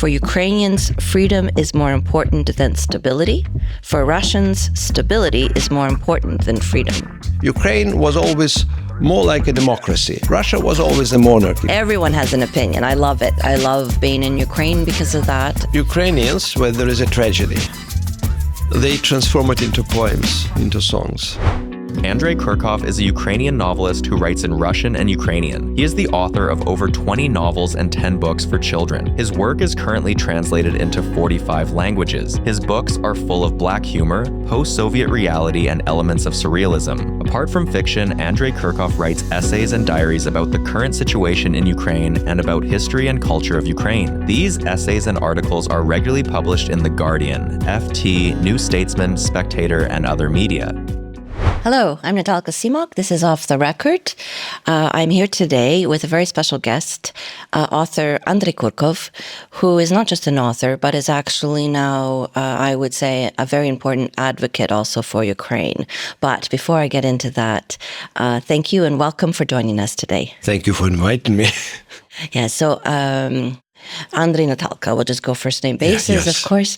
For Ukrainians, freedom is more important than stability. For Russians, stability is more important than freedom. Ukraine was always more like a democracy. Russia was always a monarchy. Everyone has an opinion. I love it. I love being in Ukraine because of that. Ukrainians, when there is a tragedy, they transform it into poems, into songs. Andrey Kurkov is a Ukrainian novelist who writes in Russian and Ukrainian. He is the author of over 20 novels and 10 books for children. His work is currently translated into 45 languages. His books are full of black humor, post-Soviet reality, and elements of surrealism. Apart from fiction, Andrey Kurkov writes essays and diaries about the current situation in Ukraine and about history and culture of Ukraine. These essays and articles are regularly published in The Guardian, FT, New Statesman, Spectator, and other media. Hello, I'm Natalka Cmoc. This is Off the Record. I'm here today with a very special guest, author Andrey Kurkov, who is not just an author, but is actually now, I would say, a very important advocate also for Ukraine. But before I get into that, thank you and welcome for joining us today. Thank you for inviting me. Yeah, so Andrey, Natalka, we'll just go first name basis, yes. Of course.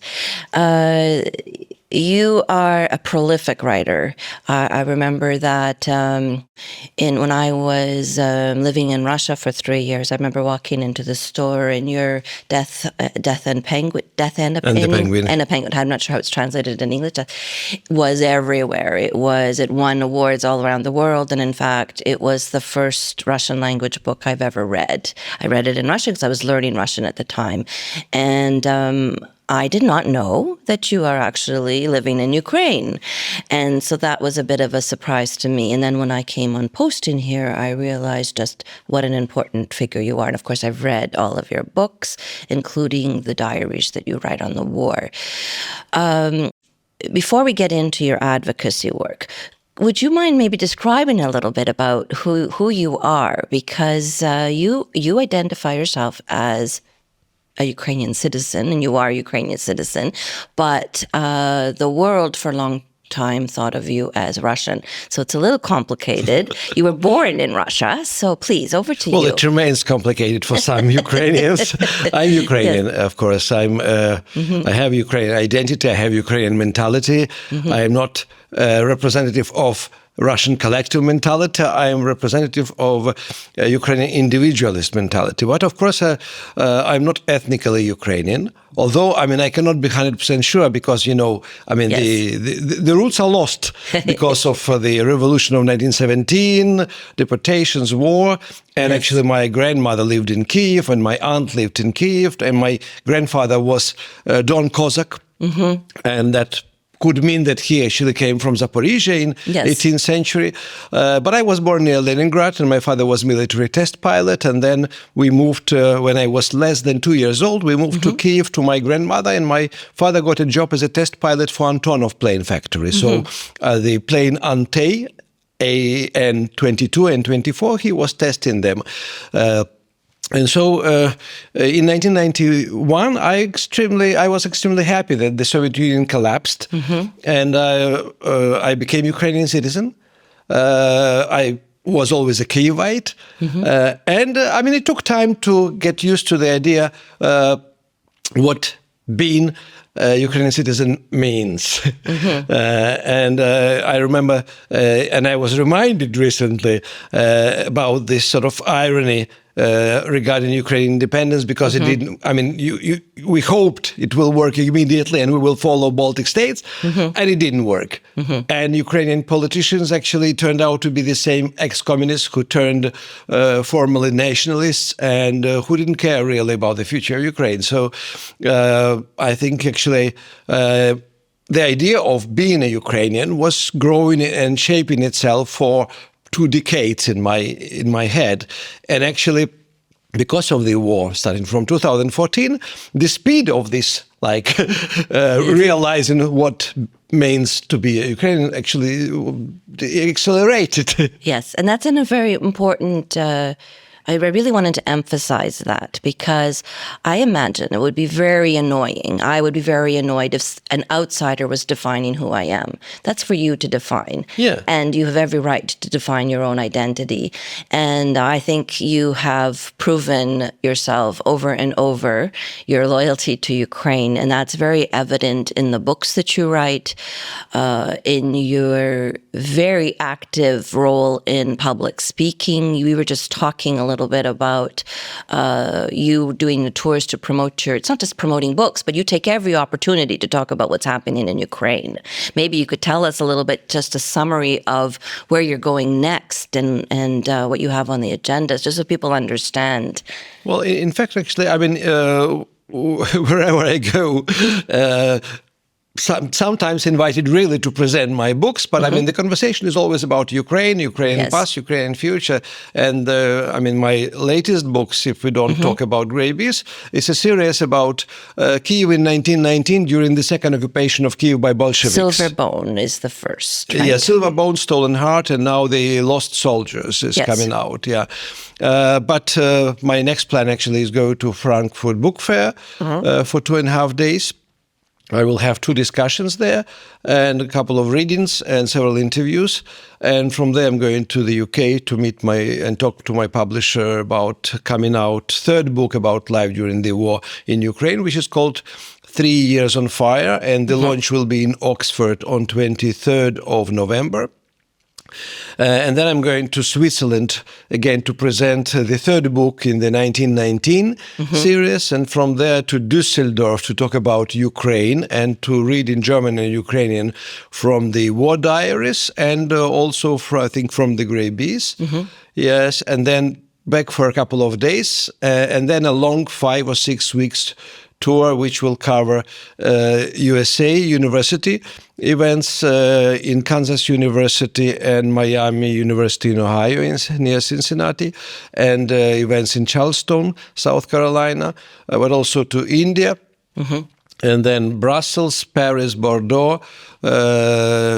You are a prolific writer. I remember that when I was living in Russia for 3 years, I remember walking into the store and your Death and a Penguin. I'm not sure how it's translated in English. Was everywhere. It won awards all around the world, and in fact, it was the first Russian language book I've ever read. I read it in Russian because I was learning Russian at the time, and I did not know that you are actually living in Ukraine. And so that was a bit of a surprise to me. And then when I came on posting here, I realized just what an important figure you are. And of course, I've read all of your books, including the diaries that you write on the war. Before we get into your advocacy work, would you mind maybe describing a little bit about who you are? Because you identify yourself as a Ukrainian citizen, and you are a Ukrainian citizen, but the world for a long time thought of you as Russian. So it's a little complicated. You were born in Russia, so please, over to you. Well, it remains complicated for some Ukrainians. I'm Ukrainian, Yes. of course. I have Ukrainian identity, I have Ukrainian mentality. I am not representative of Russian collective mentality. I am representative of Ukrainian individualist mentality. But of course, I'm not ethnically Ukrainian. Although, I cannot be 100% sure because, yes. the roots are lost because of the revolution of 1917, deportations, war. And yes. Actually, my grandmother lived in Kyiv and my aunt lived in Kyiv. And my grandfather was Don Cossack. And that could mean that he actually came from Zaporizhia in 18th century. But I was born near Leningrad, and my father was military test pilot. And then we moved, when I was less than 2 years old, we moved to Kyiv to my grandmother, and my father got a job as a test pilot for Antonov plane factory. So the plane Ante, AN-22 and 24, he was testing them. And so in 1991, I was extremely happy that the Soviet Union collapsed, and I became Ukrainian citizen. I was always a Kyivite, and it took time to get used to the idea what being a Ukrainian citizen means. And I remember, and I was reminded recently about this sort of irony regarding Ukrainian independence, because it didn't. We hoped it will work immediately and we will follow Baltic states, and it didn't work. And Ukrainian politicians actually turned out to be the same ex-communists who turned formally nationalists and who didn't care really about the future of Ukraine. So I think actually the idea of being a Ukrainian was growing and shaping itself for 2 decades in my head. And actually, because of the war starting from 2014, the speed of this, realizing what means to be a Ukrainian actually accelerated. Yes, and that's in a very important I really wanted to emphasize that because I imagine it would be very annoying. I would be very annoyed if an outsider was defining who I am. That's for you to define. Yeah. And you have every right to define your own identity. And I think you have proven yourself over and over your loyalty to Ukraine. And that's very evident in the books that you write, in your very active role in public speaking. We were just talking a little bit about you doing the tours to promote it's not just promoting books, but you take every opportunity to talk about what's happening in Ukraine. Maybe you could tell us a little bit, just a summary of where you're going next and what you have on the agenda, just so people understand. Well, in fact, actually, I mean, wherever I go, sometimes invited really to present my books, but I mean, the conversation is always about Ukraine, Ukrainian past, Ukrainian future. And I mean, my latest books, if we don't talk about Grey Bees, is a series about Kyiv in 1919 during the second occupation of Kyiv by Bolsheviks. Silver Bone is the first, right? Yeah, Silver Bone, Stolen Heart, and now The Lost Soldiers is coming out, but my next plan actually is go to Frankfurt Book Fair for 2.5 days. I will have 2 discussions there and a couple of readings and several interviews. And from there, I'm going to the UK to meet and talk to my publisher about coming out third book about life during the war in Ukraine, which is called 3 Years on Fire. And the launch will be in Oxford on 23rd of November. And then I'm going to Switzerland again to present the third book in the 1919 series, and from there to Düsseldorf to talk about Ukraine and to read in German and Ukrainian from the War Diaries and also, I think, from the Grey Bees. Yes, and then back for a couple of days, and then a long 5 or 6 weeks tour, which will cover USA university events in Kansas University and Miami University in Ohio, near Cincinnati, and events in Charleston, South Carolina, but also to India. And then Brussels, Paris, Bordeaux,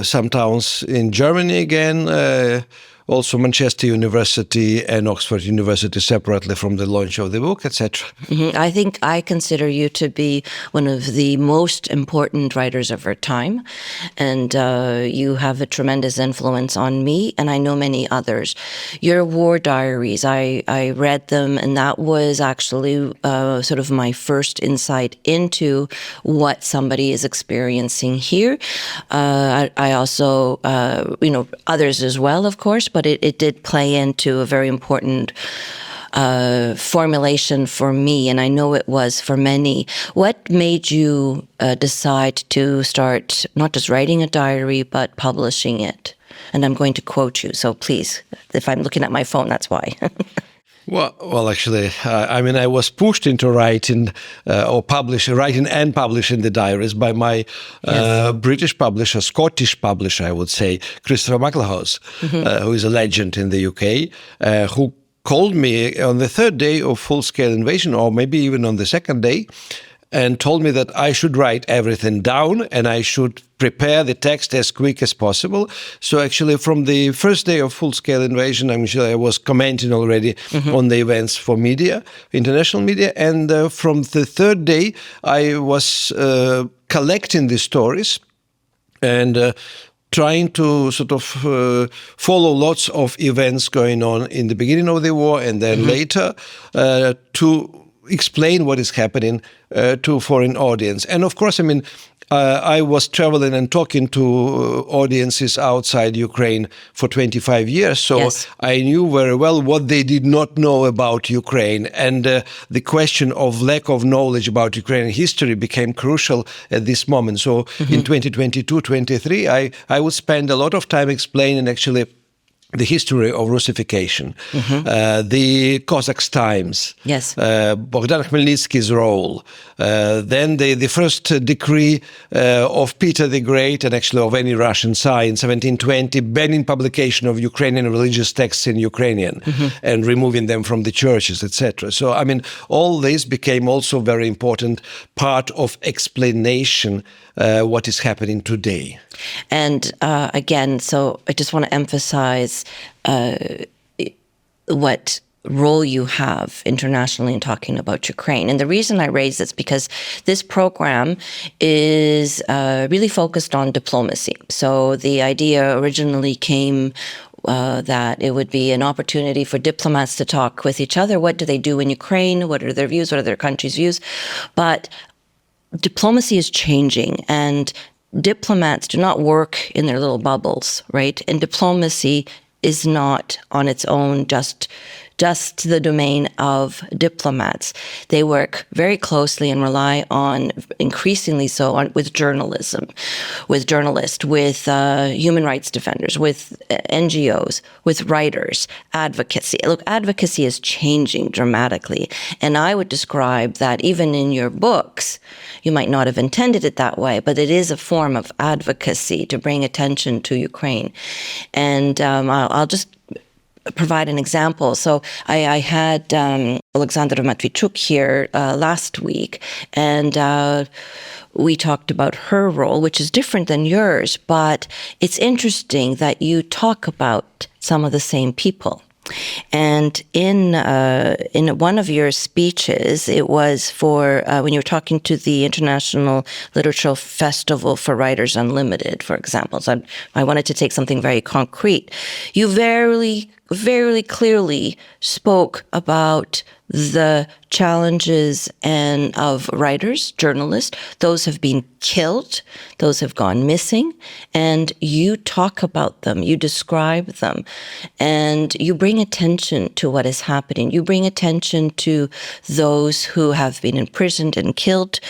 some towns in Germany again, also Manchester University and Oxford University separately from the launch of the book, etc. I think I consider you to be one of the most important writers of our time, and you have a tremendous influence on me, and I know many others. Your War Diaries, I read them, and that was actually sort of my first insight into what somebody is experiencing here. I also, others as well, of course, but it did play into a very important formulation for me, and I know it was for many. What made you decide to start not just writing a diary, but publishing it? And I'm going to quote you, so please, if I'm looking at my phone, that's why. Well, actually, I mean, I was pushed into writing and publishing the diaries by my British publisher, Scottish publisher, I would say, Christopher McLehouse, who is a legend in the UK, who called me on the third day of full-scale invasion, or maybe even on the second day, and told me that I should write everything down and I should prepare the text as quick as possible. So actually, from the first day of full-scale invasion, I was commenting already on the events for media, international media, and from the third day, I was collecting the stories and trying to sort of follow lots of events going on in the beginning of the war and then later to explain what is happening to foreign audience. And of course, I mean, I was traveling and talking to audiences outside Ukraine for 25 years, so I knew very well what they did not know about Ukraine. And the question of lack of knowledge about Ukrainian history became crucial at this moment. So in 2022-23, I would spend a lot of time explaining actually the history of Russification, the Cossacks' times, Bogdan Khmelnytsky's role, then the first decree of Peter the Great, and actually of any Russian Tsar in 1720, banning publication of Ukrainian religious texts in Ukrainian and removing them from the churches, etc. So, I mean, all this became also very important part of explanation what is happening today. And again, so I just want to emphasize what role you have internationally in talking about Ukraine. And the reason I raise this because this program is really focused on diplomacy. So the idea originally came that it would be an opportunity for diplomats to talk with each other. What do they do in Ukraine? What are their views? What are their country's views? But diplomacy is changing, and diplomats do not work in their little bubbles, right? And diplomacy is not on its own just the domain of diplomats. They work very closely and rely on, increasingly so, with journalism, with journalists, with human rights defenders, with NGOs, with writers, advocacy. Look, advocacy is changing dramatically. And I would describe that even in your books, you might not have intended it that way, but it is a form of advocacy to bring attention to Ukraine. And I'll just provide an example. So I had Alexandra Matvichuk here last week, and we talked about her role, which is different than yours, but it's interesting that you talk about some of the same people. And in one of your speeches, it was for when you were talking to the International Literature Festival for Writers Unlimited, for example. So I wanted to take something very concrete. You very clearly spoke about the challenges of writers, journalists. Those have been killed, those have gone missing, and you talk about them, you describe them, and you bring attention to what is happening. You bring attention to those who have been imprisoned and killed.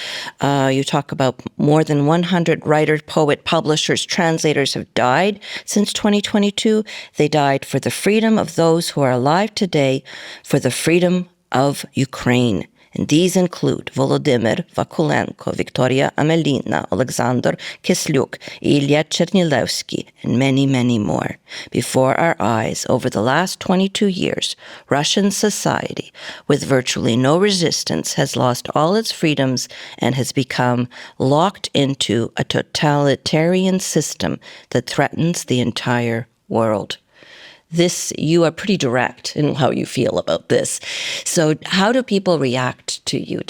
You talk about more than 100 writers, poet, publishers, translators have died since 2022. They died for the freedom of those who are alive today, for the freedom of Ukraine. And these include Volodymyr Vakulenko, Victoria Amelina, Alexander Kislyuk, Ilya Chernilevsky, and many, many more. Before our eyes, over the last 22 years, Russian society, with virtually no resistance, has lost all its freedoms and has become locked into a totalitarian system that threatens the entire world. You are pretty direct in how you feel about this. So how do people react to you?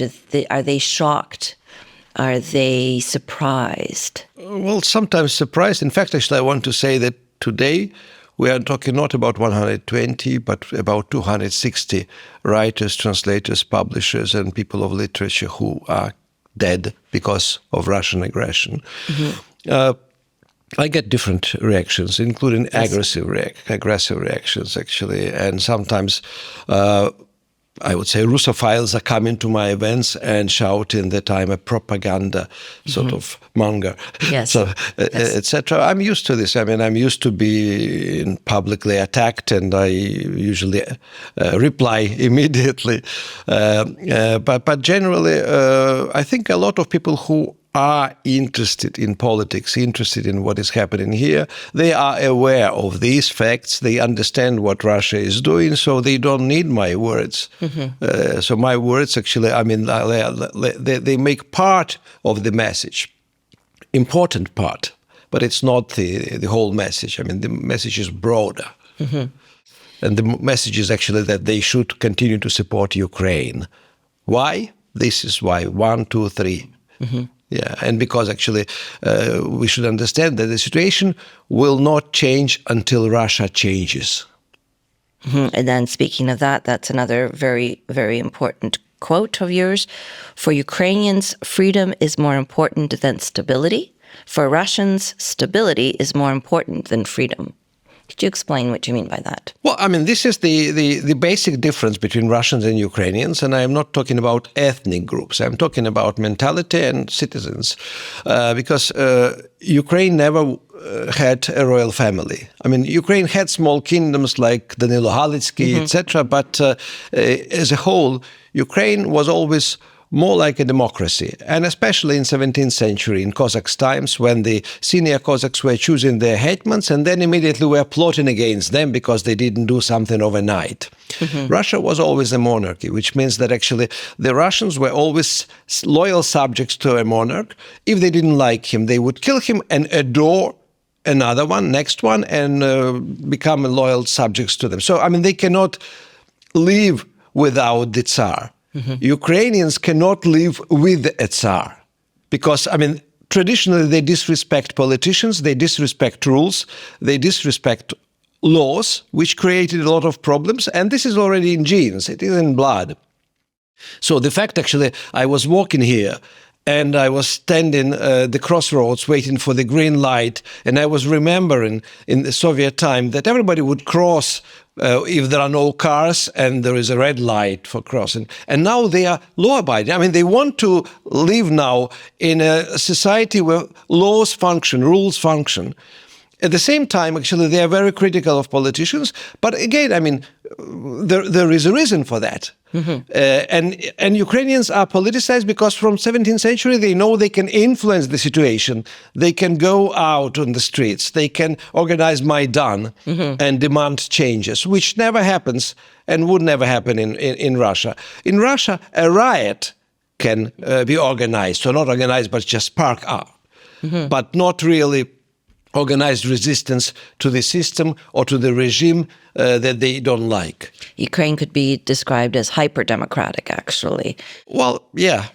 Are they shocked? Are they surprised? Well, sometimes surprised. In fact, actually, I want to say that today we are talking not about 120, but about 260 writers, translators, publishers, and people of literature who are dead because of Russian aggression. Mm-hmm. I get different reactions, including aggressive reactions, actually. And sometimes I would say Russophiles are coming to my events and shouting that I'm a propaganda sort of monger, so etc. I'm used to this. I mean, I'm used to being publicly attacked, and I usually reply immediately. But generally, I think a lot of people who are interested in politics, interested in what is happening here, they are aware of these facts. They understand what Russia is doing, so they don't need my words. Mm-hmm. So my words, actually, I mean, they make part of the message, important part, but it's not the whole message. I mean, the message is broader. Mm-hmm. And the message is actually that they should continue to support Ukraine. Why? This is why. 1, 2, 3. Mm-hmm. Yeah, and because actually we should understand that the situation will not change until Russia changes. Mm-hmm. And then speaking of that, that's another very, very important quote of yours. For Ukrainians, freedom is more important than stability. For Russians, stability is more important than freedom. Could you explain what you mean by that? Well, I mean, this is the basic difference between Russians and Ukrainians, and I am not talking about ethnic groups. I'm talking about mentality and citizens, because Ukraine never had a royal family. I mean, Ukraine had small kingdoms like Danilo Halitsky, mm-hmm. etc., but as a whole, Ukraine was always more like a democracy, and especially in 17th century, in Cossacks' times, when the senior Cossacks were choosing their hetmans and then immediately were plotting against them because they didn't do something overnight. Mm-hmm. Russia was always a monarchy, which means that actually the Russians were always loyal subjects to a monarch. If they didn't like him, they would kill him and adore another one, next one, and become loyal subjects to them. So, I mean, they cannot live without the Tsar. Ukrainians cannot live with a Tsar because, traditionally they disrespect politicians, they disrespect rules, they disrespect laws, which created a lot of problems, and this is already in genes, it is in blood. So the fact, actually, I was walking here and I was standing the crossroads waiting for the green light, and I was remembering in the Soviet time that everybody would cross if there are no cars and there is a red light for crossing. And now they are law-abiding. They want to live now in a society where laws function, rules function. At the same time, actually, they are very critical of politicians. But again, there is a reason for that. And Ukrainians are politicized because from 17th century they know they can influence the situation. They can go out on the streets. They can organize Maidan and demand changes, which never happens and would never happen in Russia. In Russia, a riot can be organized, or not organized, but just spark up, but not really organized resistance to the system or to the regime that they don't like. Ukraine could be described as hyper-democratic, actually. Well, yeah,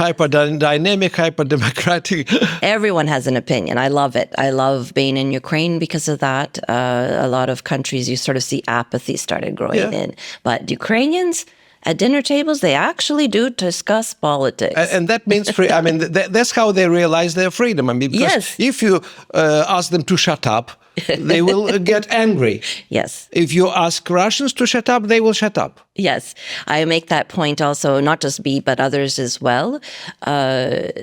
hyper-dynamic, hyper-democratic. Everyone has an opinion. I love it. I love being in Ukraine because of that. A lot of countries, you sort of see apathy started growing in. But Ukrainians, at dinner tables, they actually do discuss politics. And that means free. That's how they realize their freedom. Because if you ask them to shut up, they will get angry. Yes. If you ask Russians to shut up, they will shut up. Yes. I make that point also, not just me, but others as well.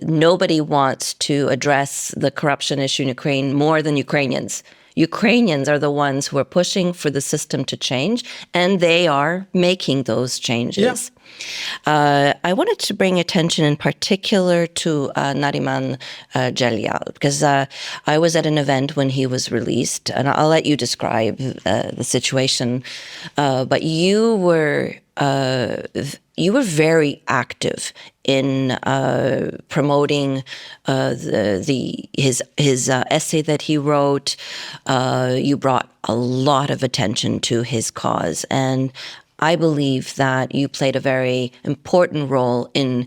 Nobody wants to address the corruption issue in Ukraine more than Ukrainians. Ukrainians are the ones who are pushing for the system to change, and they are making those changes. Yeah. I wanted to bring attention in particular to Nariman Jalal, because I was at an event when he was released, and I'll let you describe the situation. But you were very active in promoting his essay that he wrote. You brought a lot of attention to his cause, and I believe that you played a very important role in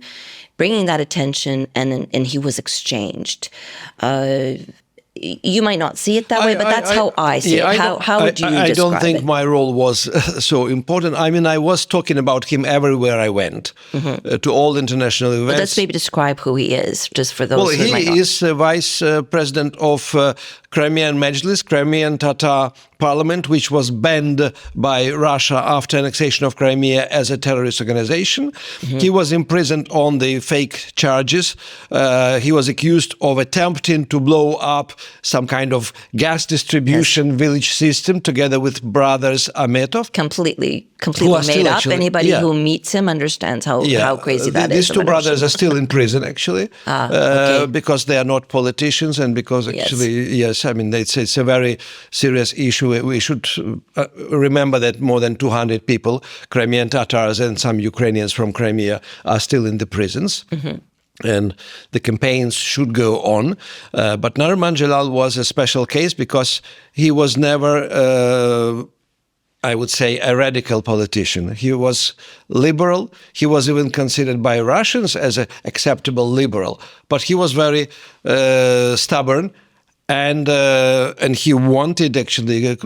bringing that attention, and he was exchanged. You might not see it that way, but that's how I see it. How would you describe it? I don't think my role was so important. I was talking about him everywhere I went, to all international events. But let's maybe describe who he is, just for those who might not. He is vice president of Crimean Majlis, Crimean Tatar parliament, which was banned by Russia after annexation of Crimea as a terrorist organization. He was imprisoned on the fake charges. He was accused of attempting to blow up some kind of gas distribution village system together with brothers Ametov. Completely made up. Anybody who meets him understands how crazy that is. These two brothers are still in prison, actually, because they are not politicians, and because actually, it's a very serious issue. We should remember that more than 200 people, Crimean Tatars and some Ukrainians from Crimea, are still in the prisons. And the campaigns should go on. But Nariman Jalal was a special case because he was never, I would say, a radical politician. He was liberal. He was even considered by Russians as an acceptable liberal. But he was very stubborn. And he wanted actually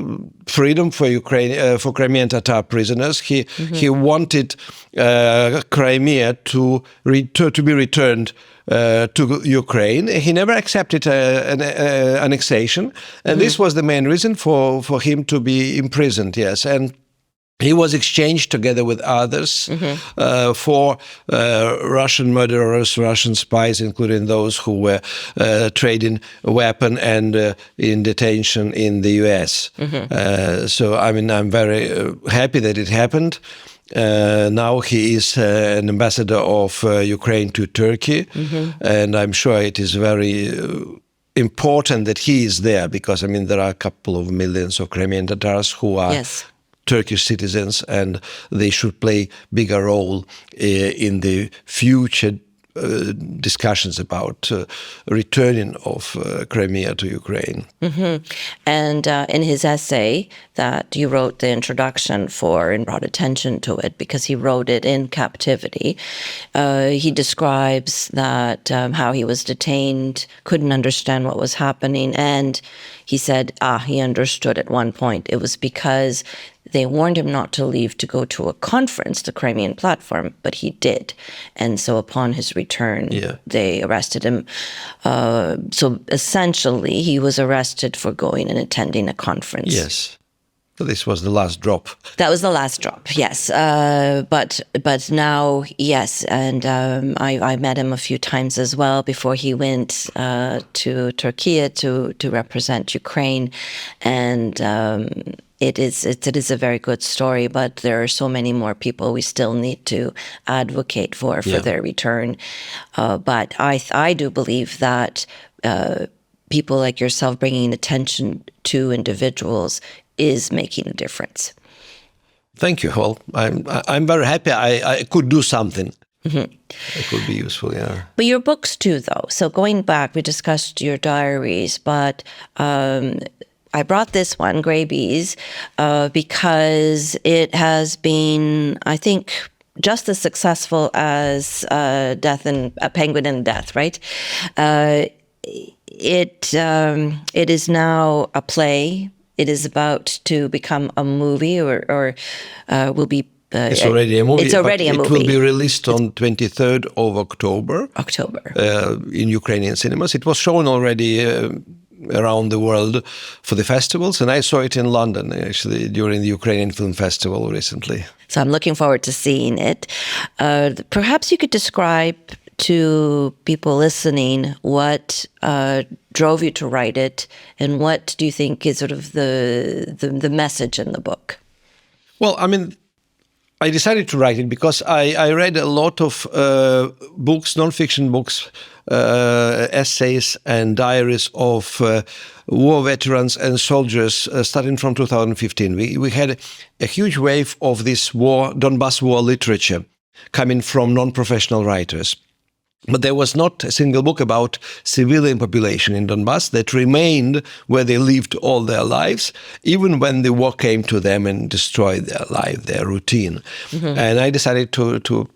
freedom for Ukraine, for Crimean Tatar prisoners. He wanted Crimea to be returned to Ukraine. He never accepted an annexation, and this was the main reason for him to be imprisoned. Yes, and he was exchanged together with others for Russian murderers, Russian spies, including those who were trading weapon and in detention in the US. So, I'm very happy that it happened. Now he is an ambassador of Ukraine to Turkey, and I'm sure it is very important that he is there because, there are a couple of millions of Crimean Tatars who are Turkish citizens, and they should play bigger role in the future discussions about returning of Crimea to Ukraine. And in his essay that you wrote the introduction for and brought attention to it because he wrote it in captivity, he describes that how he was detained, couldn't understand what was happening, and he said, he understood at one point. It was because they warned him not to leave to go to a conference, the Crimean platform, but he did. And so upon his return, they arrested him. So essentially, he was arrested for going and attending a conference. Yes. So this was the last drop. That was the last drop, yes. But now, yes, and I met him a few times as well before he went to Turkey to represent Ukraine, and it is a very good story. But there are so many more people we still need to advocate for their return. But I do believe that people like yourself bringing attention to individuals is making a difference. Thank you. Well, I'm very happy I could do something. It could be useful, yeah. But your books too, though. So going back, we discussed your diaries, but I brought this one, Grey Bees, because it has been, I think, just as successful as Death and Penguin and Death, right? It is now a play. It is about to become a movie, or will be. It's already a movie. It's already a movie. It will be released on 23rd of October. In Ukrainian cinemas. It was shown already around the world for the festivals, and I saw it in London actually during the Ukrainian Film Festival recently. So I'm looking forward to seeing it. Perhaps you could describe to people listening what drove you to write it, and what do you think is sort of the message in the book? Well, I mean, I decided to write it because I read a lot of books, non-fiction books, essays and diaries of war veterans and soldiers starting from 2015. We had a huge wave of this Donbass war literature coming from non-professional writers. But there was not a single book about civilian population in Donbass that remained where they lived all their lives, even when the war came to them and destroyed their life, their routine. And I decided to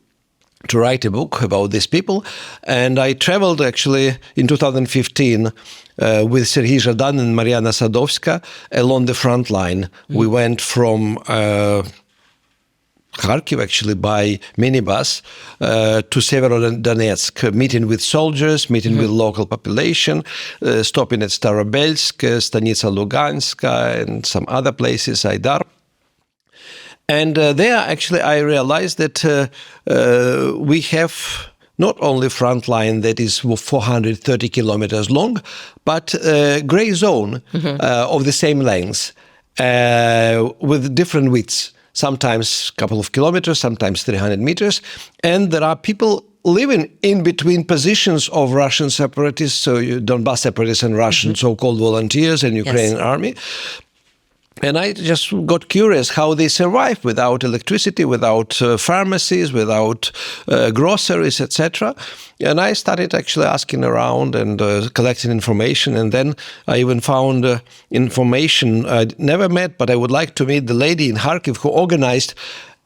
write a book about these people. And I traveled actually in 2015 with Serhiy Zhadan and Mariana Sadovska along the front line. We went from Kharkiv, actually, by minibus to Severodonetsk, meeting with soldiers, meeting with local population, stopping at Starobelsk, Stanitsa Luganska, and some other places, Aidar. And there, actually, I realized that we have not only front line that is 430 kilometers long, but a gray zone of the same length with different widths. Sometimes a couple of kilometers, sometimes 300 meters. And there are people living in between positions of Russian separatists, so Donbass separatists and Russian so-called volunteers and Ukrainian army. And I just got curious how they survive without electricity, without pharmacies, without groceries, etc. And I started actually asking around and collecting information. And then I even found information I'd never met, but I would like to meet the lady in Kharkiv who organized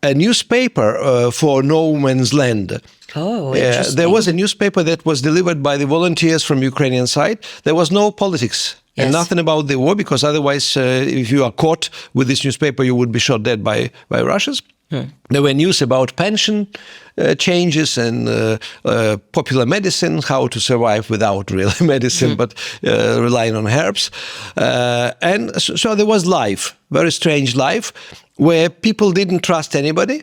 a newspaper for no man's land. Oh, interesting. There was a newspaper that was delivered by the volunteers from Ukrainian side. There was no politics. And nothing about the war, because otherwise, if you are caught with this newspaper, you would be shot dead by Russians. There were news about pension changes and popular medicine, how to survive without real medicine, but relying on herbs. And so there was life, very strange life, where people didn't trust anybody.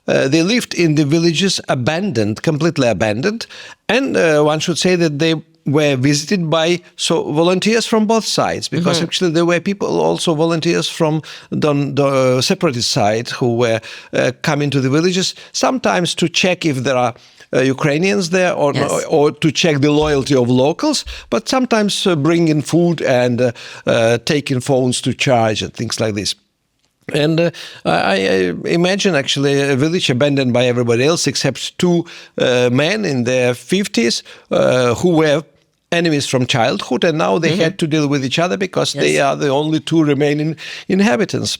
They lived in the villages abandoned, completely abandoned. And one should say that they were visited by volunteers from both sides, because actually there were people, also volunteers from the separatist side, who were coming to the villages, sometimes to check if there are Ukrainians there or to check the loyalty of locals, but sometimes bringing food and taking phones to charge and things like this. And I imagine actually a village abandoned by everybody else except two men in their 50s who were enemies from childhood, and now they had to deal with each other because they are the only two remaining inhabitants.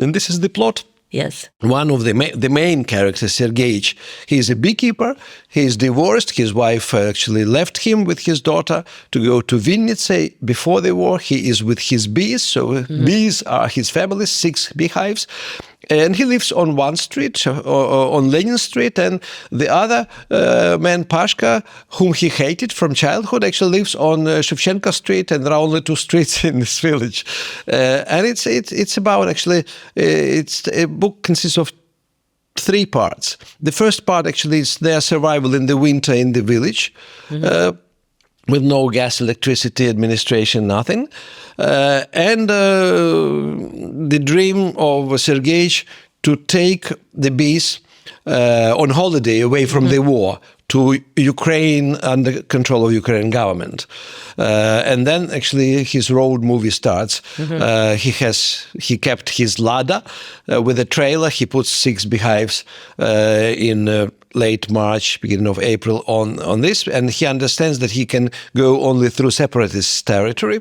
And this is the plot. Yes. One of the main characters, Sergei, he is a beekeeper. He is divorced. His wife actually left him with his daughter to go to Vinnytsia before the war. He is with his bees. So bees are his family, 6 beehives. And he lives on one street, on Lenin Street, and the other man, Pashka, whom he hated from childhood, actually lives on Shevchenko Street, and there are only 2 streets in this village. And it's about actually, a book consists of 3 parts. The first part actually is their survival in the winter in the village. With no gas, electricity, administration, nothing. And the dream of Sergei to take the bees on holiday away from the war to Ukraine under control of Ukrainian government. And then actually his road movie starts. He kept his Lada with a trailer. He puts 6 beehives in late March, beginning of April on this, and he understands that he can go only through separatist territory.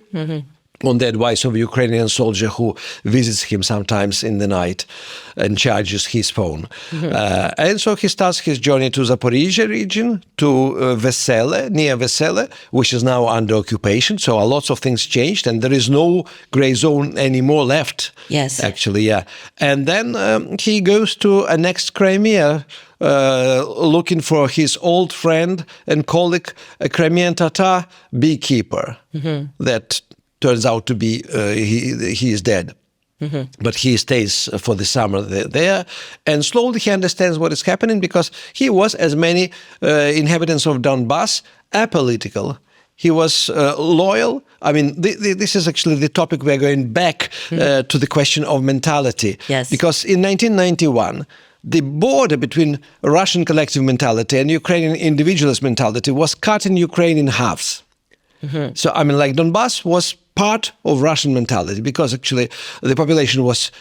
On the advice of a Ukrainian soldier who visits him sometimes in the night and charges his phone. And so he starts his journey to Zaporizhia region, to Vesele, near Vesele, which is now under occupation. So lots of things changed, and there is no gray zone anymore left. Yes. Actually, yeah. And then he goes to annexed Crimea, looking for his old friend and colleague, a Crimean Tatar beekeeper that turns out to be, he is dead. But he stays for the summer there, and slowly he understands what is happening because he was, as many inhabitants of Donbass, apolitical. He was loyal. I mean, this is actually the topic we're going back to the question of mentality. Yes. Because in 1991, the border between Russian collective mentality and Ukrainian individualist mentality was cut in Ukraine in halves. So, I mean, like Donbass was part of Russian mentality because actually the population was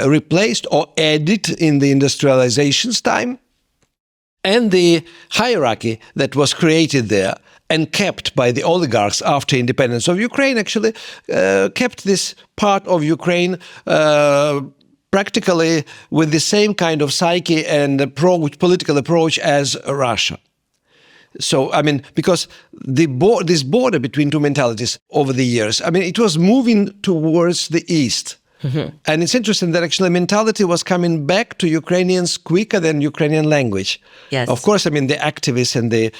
replaced or added in the industrialization's time. And the hierarchy that was created there and kept by the oligarchs after independence of Ukraine actually kept this part of Ukraine practically with the same kind of psyche and political approach as Russia. So, I mean, because this border between 2 mentalities over the years, I mean, it was moving towards the east. And it's interesting that actually mentality was coming back to Ukrainians quicker than Ukrainian language. Yes. Of course, I mean, the activists and the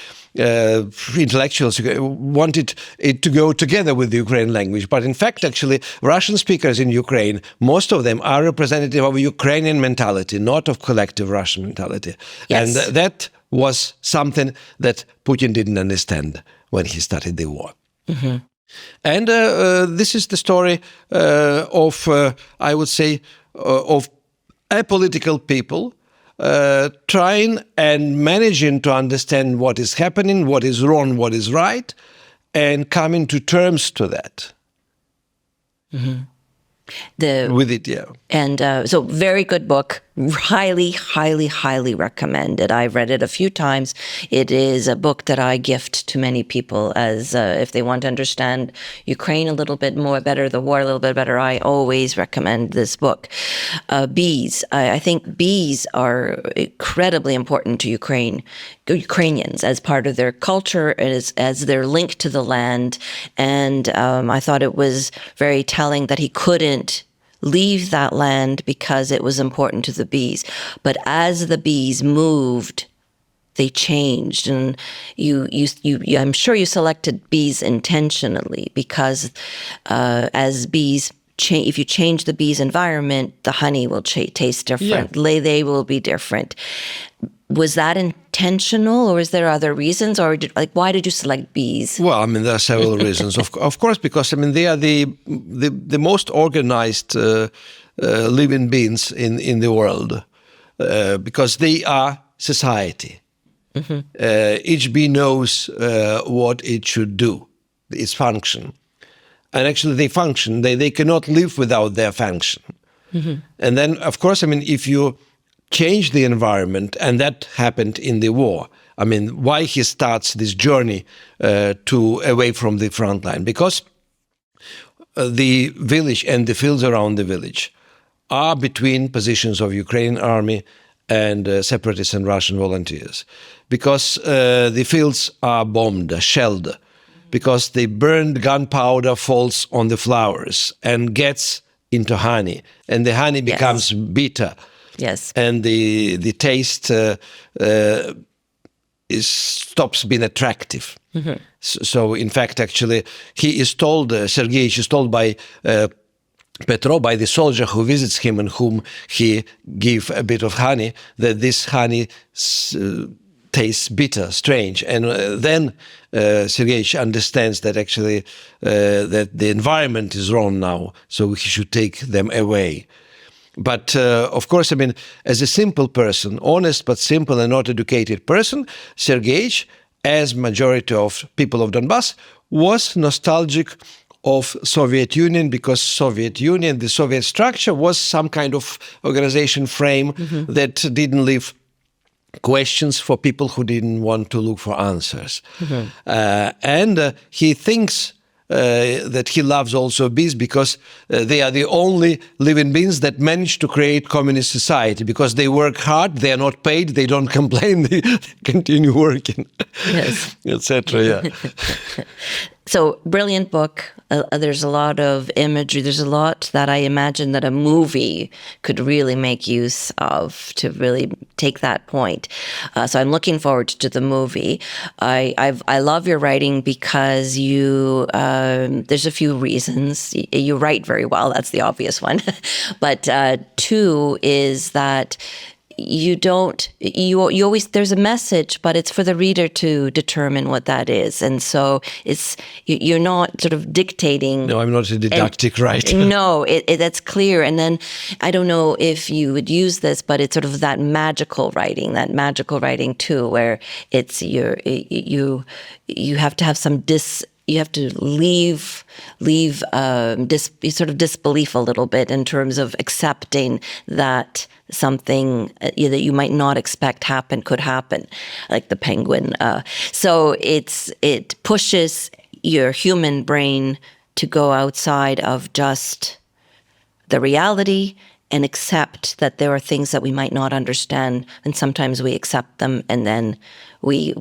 intellectuals wanted it to go together with the Ukrainian language. But in fact, actually, Russian speakers in Ukraine, most of them are representative of Ukrainian mentality, not of collective Russian mentality. Yes. And that was something that Putin didn't understand when he started the war. And this is the story of, I would say, of apolitical people trying and managing to understand what is happening, what is wrong, what is right, and coming to terms to that. With it, yeah. And so very good book. Highly, highly, highly recommended. I've read it a few times. It is a book that I gift to many people as if they want to understand Ukraine a little bit more better, the war a little bit better. I always recommend this book. Bees. I think bees are incredibly important to Ukrainians as part of their culture, as their link to the land. And I thought it was very telling that he couldn't leave that land because it was important to the bees. But as the bees moved, they changed. And I'm sure you selected bees intentionally because as bees change, if you change the bees' environment, the honey will taste different. Yeah. They will be different. Was that intentional, or is there other reasons, or why did you select bees? Well, I mean, there are several reasons. Of course, because I mean they are the most organized living beings in the world, because they are society. Each bee knows what it should do, its function, and actually they function. They cannot live without their function. And then, of course, I mean, if you change the environment, and that happened in the war. I mean, why he starts this journey away from the front line? Because the village and the fields around the village are between positions of Ukrainian army and separatists and Russian volunteers. Because the fields are bombed, shelled, because the burned gunpowder falls on the flowers and gets into honey, and the honey becomes bitter. Yes. And the taste stops being attractive. So, in fact, actually, he is told, Sergei is told by Petro, by the soldier who visits him and whom he gave a bit of honey, that this honey tastes bitter, strange. And then Sergei understands that actually that the environment is wrong now, so he should take them away. But of course, I mean, as a simple person, honest but simple and not educated person, Sergei, as majority of people of Donbass, was nostalgic of Soviet Union, because Soviet Union, the Soviet structure, was some kind of organization frame that didn't leave questions for people who didn't want to look for answers. And he thinks that he loves also bees because they are the only living beings that manage to create communist society, because they work hard, they are not paid, they don't complain, they continue working, Yes. etc. Yeah. So, brilliant book. There's a lot of imagery. There's a lot that I imagine that a movie could really make use of to really take that point. So I'm looking forward to the movie. I love your writing because you there's a few reasons. You write very well. That's the obvious one. But two is that you always, there's a message, but it's for the reader to determine what that is. And so you're not sort of dictating. No, I'm not a didactic writer. No, that's clear. And then I don't know if you would use this, but it's sort of that magical writing too, where it's you have to have some you have to leave sort of disbelief a little bit in terms of accepting that something that you might not expect could happen, like the penguin. So it pushes your human brain to go outside of just the reality and accept that there are things that we might not understand, and sometimes we accept them and then we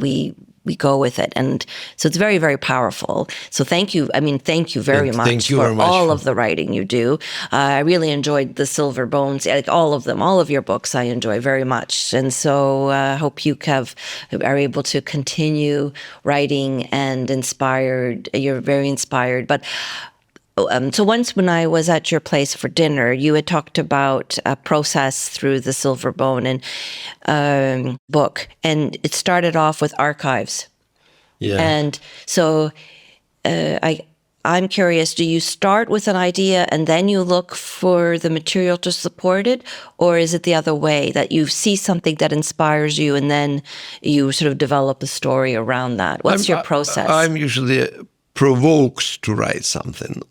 go with it. And so it's very, very powerful. So thank you. I mean, thank you very much for all of the writing you do. I really enjoyed The Silver Bones, like all of them, all of your books I enjoy very much. And so I hope you are able to continue writing and inspired. You're very inspired. But so once when I was at your place for dinner, you had talked about a process through the Silver Bone and book, and it started off with archives. Yeah. And so I'm curious, do you start with an idea and then you look for the material to support it? Or is it the other way, that you see something that inspires you and then you sort of develop a story around that? What's your process? I'm usually provoked to write something.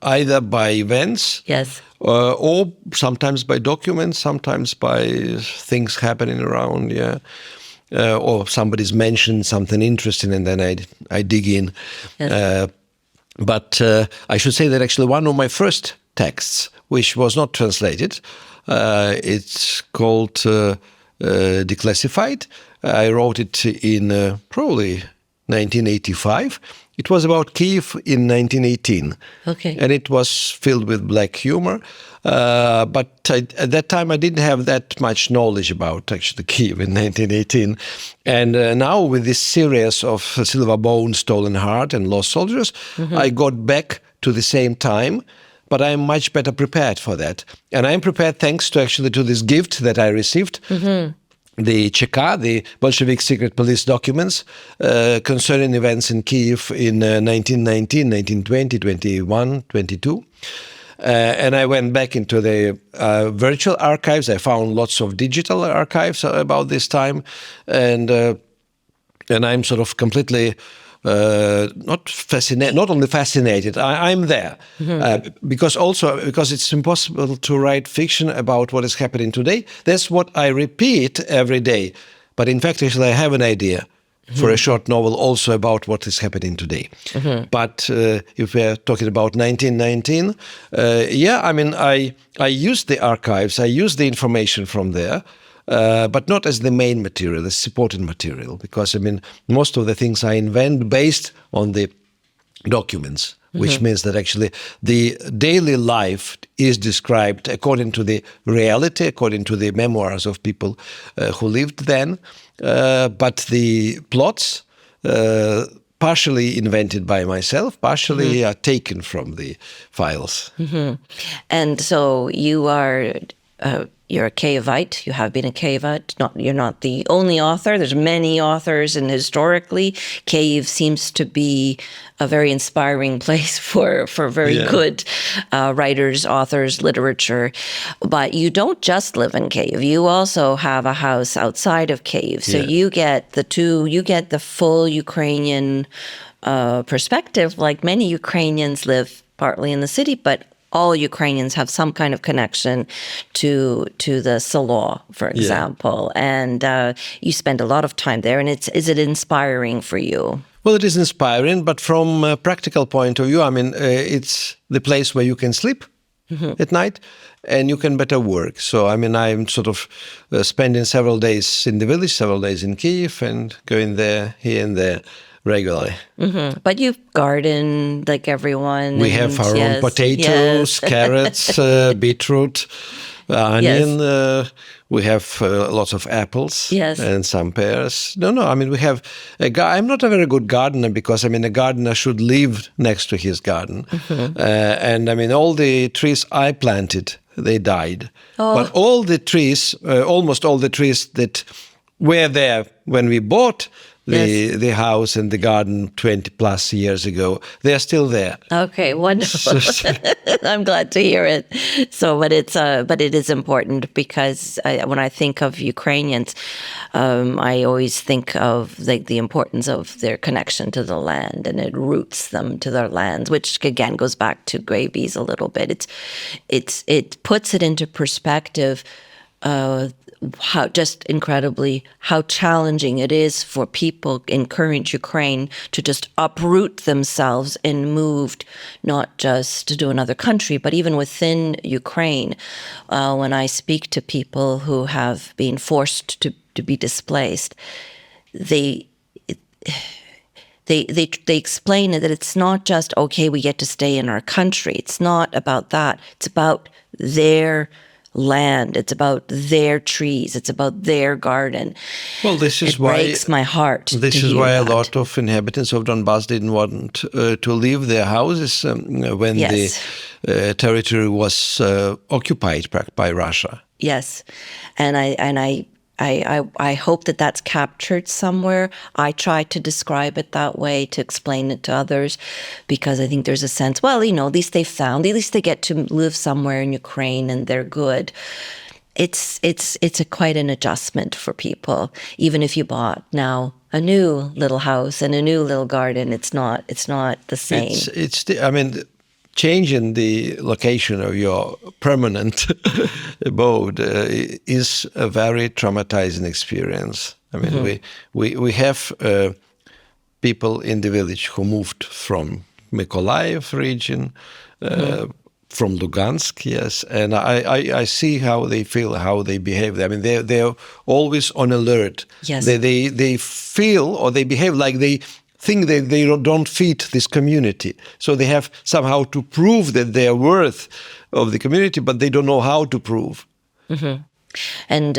Either by events, yes, or sometimes by documents, sometimes by things happening around, or somebody's mentioned something interesting, and then I dig in. Yes. But I should say that actually one of my first texts, which was not translated, it's called Declassified. I wrote it in probably 1985. It was about Kyiv in 1918. Okay. And it was filled with black humor. But at that time, I didn't have that much knowledge about actually Kyiv in 1918. And now with this series of Silver Bone, Stolen Heart and Lost Soldiers, I got back to the same time. But I'm much better prepared for that. And I'm prepared thanks to this gift that I received. The Cheka, the Bolshevik secret police documents concerning events in Kyiv in 1919, 1920, 21, 22. And I went back into the virtual archives. I found lots of digital archives about this time. And I'm sort of completely not only fascinated. I'm there because it's impossible to write fiction about what is happening today. That's what I repeat every day. But in fact, actually, I have an idea for a short novel also about what is happening today. But if we're talking about 1919, I use the archives, I use the information from there, but not as the main material, as supporting material, because most of the things I invent based on the documents, which means that actually the daily life is described according to the reality, according to the memoirs of people who lived then, but the plots, partially invented by myself, partially taken from the files. And so you are... you're a Kyivite. You have been a Kyivite. You're not the only author. There's many authors, and historically, Kyiv seems to be a very inspiring place for very good writers, authors, literature. But you don't just live in Kyiv. You also have a house outside of Kyiv. So you get the full Ukrainian perspective. Like many Ukrainians live partly in the city, but all Ukrainians have some kind of connection to the Selo, for example, and you spend a lot of time there. And is it inspiring for you? Well, it is inspiring, but from a practical point of view, it's the place where you can sleep at night and you can better work. So, I'm sort of spending several days in the village, several days in Kyiv, and going there, here and there, regularly. But you garden like everyone. We have our own potatoes, carrots, beetroot, onion. We have lots of apples and some pears. We have I'm not a very good gardener because, a gardener should live next to his garden. And all the trees I planted, they died. But all the trees, almost all the trees that were there when we bought the house and the garden 20 plus years ago, they are still there. Okay, wonderful. I'm glad to hear it. So, but it is important because when I think of Ukrainians, I always think of the importance of their connection to the land, and it roots them to their lands, which again goes back to Gravy's a little bit. It puts it into perspective. How challenging it is for people in current Ukraine to just uproot themselves and move, not just to another country, but even within Ukraine. When I speak to people who have been forced to be displaced, they explain that it's not just, okay, we get to stay in our country. It's not about that. It's about their land. It's about their trees. It's about their garden. Well, this is why it breaks my heart. This is why a lot of inhabitants of Donbass didn't want to leave their houses when the territory was occupied by Russia. Yes, and I hope that that's captured somewhere. I try to describe it that way, to explain it to others, because I think there's a sense, well, at least at least they get to live somewhere in Ukraine and they're good. It's quite an adjustment for people. Even if you bought now a new little house and a new little garden, it's not the same. Changing the location of your permanent abode is a very traumatizing experience. We have people in the village who moved from Mykolaiv region, from Lugansk, and I see how they feel, how they behave. They're always on alert. Yes. They feel or they behave like they think that they don't fit this community. So they have somehow to prove that they are worth of the community, but they don't know how to prove. And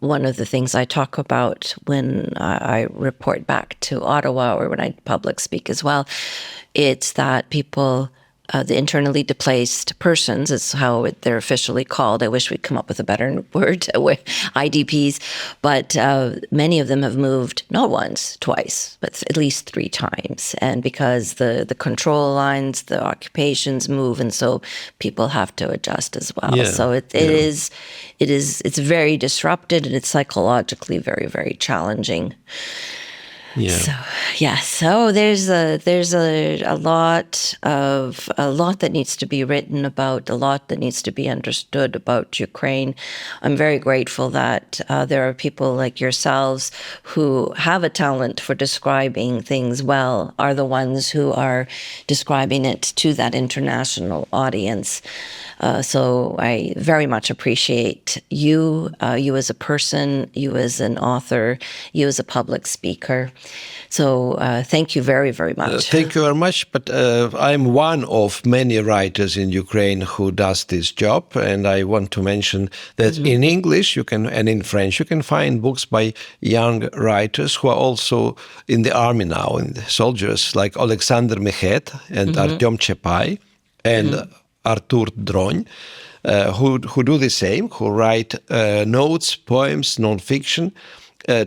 one of the things I talk about when I report back to Ottawa or when I public speak as well, it's that people, the internally displaced persons is how they're officially called. I wish we'd come up with a better word, IDPs. But many of them have moved not once, twice, but at least 3 times. And because the control lines, the occupations move, and so people have to adjust as well. So it's very disrupted, and it's psychologically very, very challenging. Yeah. So there's a lot that needs to be written about, a lot that needs to be understood about Ukraine. I'm very grateful that there are people like yourselves who have a talent for describing things well, are the ones who are describing it to that international audience. So I very much appreciate you, you as a person, you as an author, you as a public speaker. So thank you very, very much. Thank you very much. But I'm one of many writers in Ukraine who does this job. And I want to mention that in English and in French, you can find books by young writers who are also in the army now, in the soldiers, like Alexander Mechet and Artyom Chepai and Artur Dron, who do the same, who write notes, poems, non-fiction,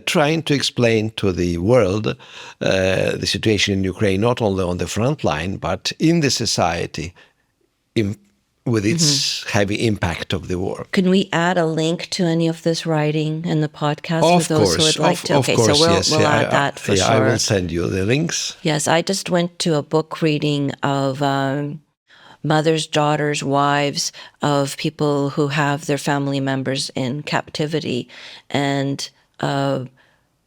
trying to explain to the world the situation in Ukraine, not only on the front line, but in the society with its heavy impact of the war. Can we add a link to any of this writing in the podcast Of for those course, who would like to? Of course, so we'll add that for sure. I will send you the links. Yes, I just went to a book reading of mothers, daughters, wives of people who have their family members in captivity, and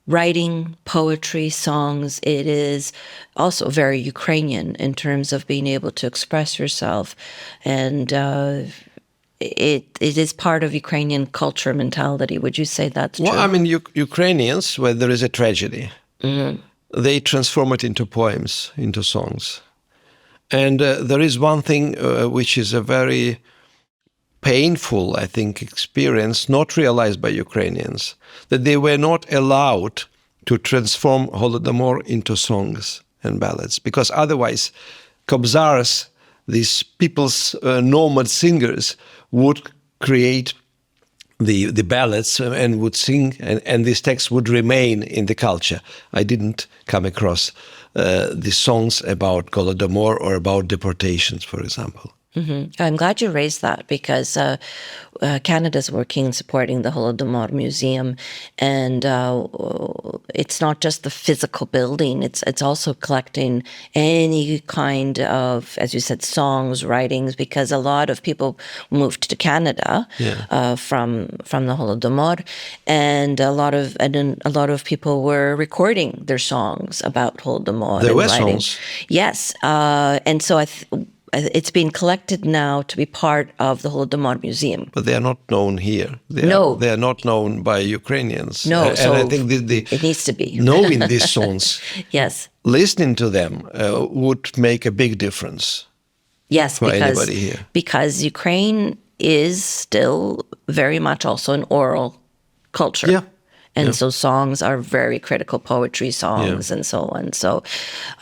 writing poetry, songs. It is also very Ukrainian in terms of being able to express yourself, and it is part of Ukrainian culture mentality. Would you say that's true? Well, I mean, Ukrainians, where there is a tragedy, they transform it into poems, into songs. And there is one thing which is a very painful, I think, experience, not realized by Ukrainians, that they were not allowed to transform Holodomor into songs and ballads, because otherwise Kobzars, these people's nomad singers, would create the ballads and would sing, and this text would remain in the culture. I didn't come across the songs about Holodomor or about deportations, for example. I'm glad you raised that, because Canada's working and supporting the Holodomor Museum, and it's not just the physical building, it's also collecting any kind of, as you said, songs, writings, because a lot of people moved to Canada from the Holodomor, and a lot of people were recording their songs about Holodomor. There were songs. Yes, and so it's been collected now to be part of the Holodomor Museum. But they are not known here. They are not known by Ukrainians. No, and so I think it needs to be. Knowing these songs, yes, listening to them would make a big difference. Yes, for anybody here. Because Ukraine is still very much also an oral culture. Yeah. And so songs are very critical, poetry songs and so on. So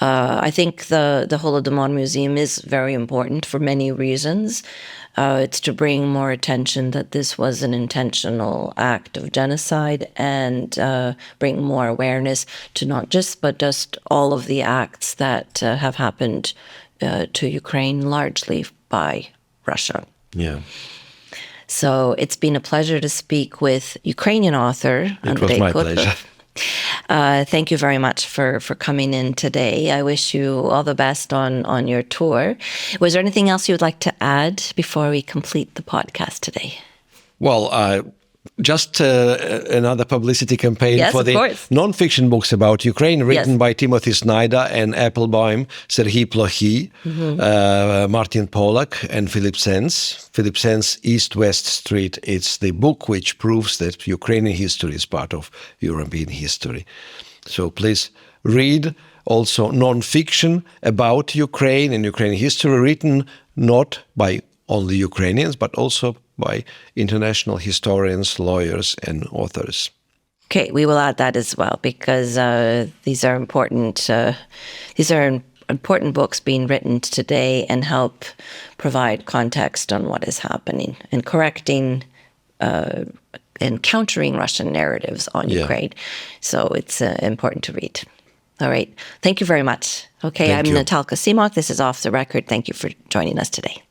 I think the Holodomor Museum is very important for many reasons. It's to bring more attention that this was an intentional act of genocide, and bring more awareness to not just, but just all of the acts that have happened to Ukraine, largely by Russia. Yeah. So it's been a pleasure to speak with Ukrainian author Andrey Kurkov. It was my pleasure. Thank you very much for coming in today. I wish you all the best on your tour. Was there anything else you would like to add before we complete the podcast today? Well, just another publicity campaign for the non-fiction books about Ukraine, written by Timothy Snyder and Applebaum, Serhiy Plokhy, Martin Pollack, and Philip Sands. Philip Sands' East-West Street. It's the book which proves that Ukrainian history is part of European history. So please read also non-fiction about Ukraine and Ukrainian history, written not by only Ukrainians, but also by international historians, lawyers, and authors. Okay, we will add that as well, because these are important. These are important books being written today and help provide context on what is happening and correcting and countering Russian narratives on Ukraine. So it's important to read. All right. Thank you very much. Okay, I'm Natalka Cmoc. This is Off the Record. Thank you for joining us today.